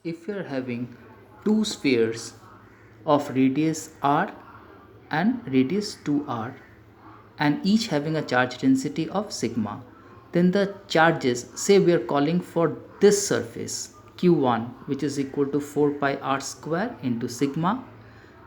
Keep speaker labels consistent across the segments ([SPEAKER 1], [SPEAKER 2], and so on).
[SPEAKER 1] If you are having two spheres of radius r and radius 2r and each having a charge density of sigma, then the charges, say we are calling for this surface q1, which is equal to 4 pi r square into sigma,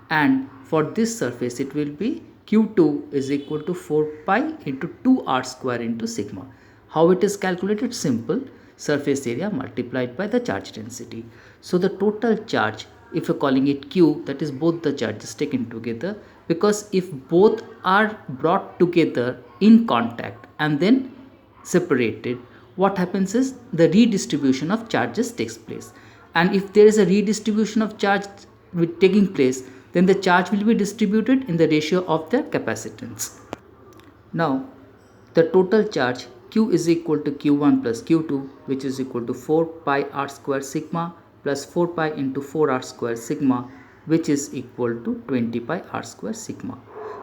[SPEAKER 1] and for this surface it will be q2 is equal to 4 pi into 2r square into sigma. How it is calculated? Simple, surface area multiplied by the charge density. So the total charge, if you're calling it q, that is both the charges taken together, because if both are brought together in contact and then separated, what happens is the redistribution of charges takes place. And if there is a redistribution of charge taking place, then the charge will be distributed in the ratio of their capacitance. Now, the total charge q is equal to q1 plus q2, which is equal to 4 pi r square sigma plus 4 pi into 4r square sigma, which is equal to 20 pi r square sigma.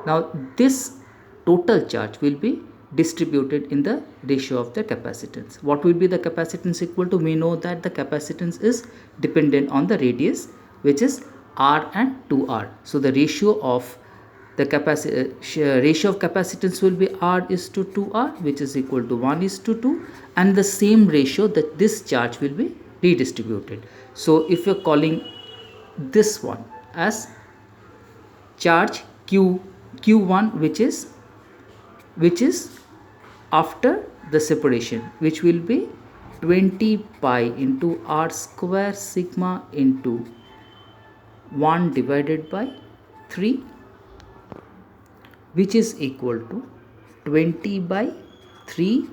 [SPEAKER 1] Now, this total charge will be distributed in the ratio of the capacitance. What will be the capacitance equal to? We know that the capacitance is dependent on the radius, which is r and 2r. So the ratio of the ratio of capacitance will be r is to 2r, which is equal to 1 is to 2, and the same ratio that this charge will be redistributed. So if you're calling this one as charge q1, which is after the separation, which will be 20 pi into r square sigma into 1 divided by 3, which is equal to 20 by 3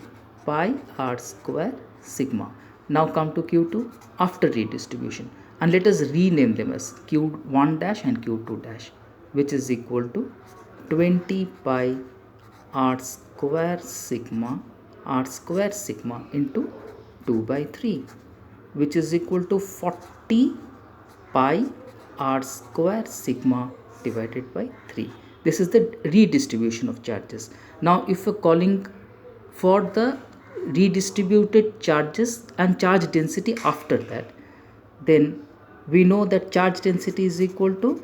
[SPEAKER 1] pi r square sigma. Now come to q2 after redistribution, and let us rename them as q1 dash and q2 dash, which is equal to 20 pi r square sigma into 2 by 3, which is equal to 40 pi r square sigma divided by 3. This is the redistribution of charges. Now if we're calling for the redistributed charges and charge density after that, then we know that charge density is equal to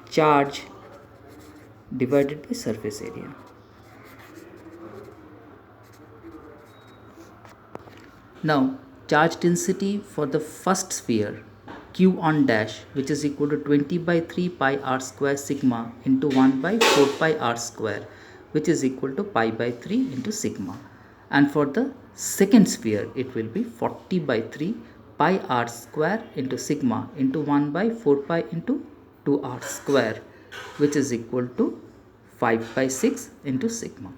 [SPEAKER 1] charge divided by surface area. Now charge density for the first sphere q1 dash, which is equal to 20 by 3 pi r square sigma into 1 by 4 pi r square, which is equal to pi by 3 into sigma. And for the second sphere it will be 40 by 3 pi r square into sigma into 1 by 4 pi into 2r square, which is equal to 5 by 6 into sigma.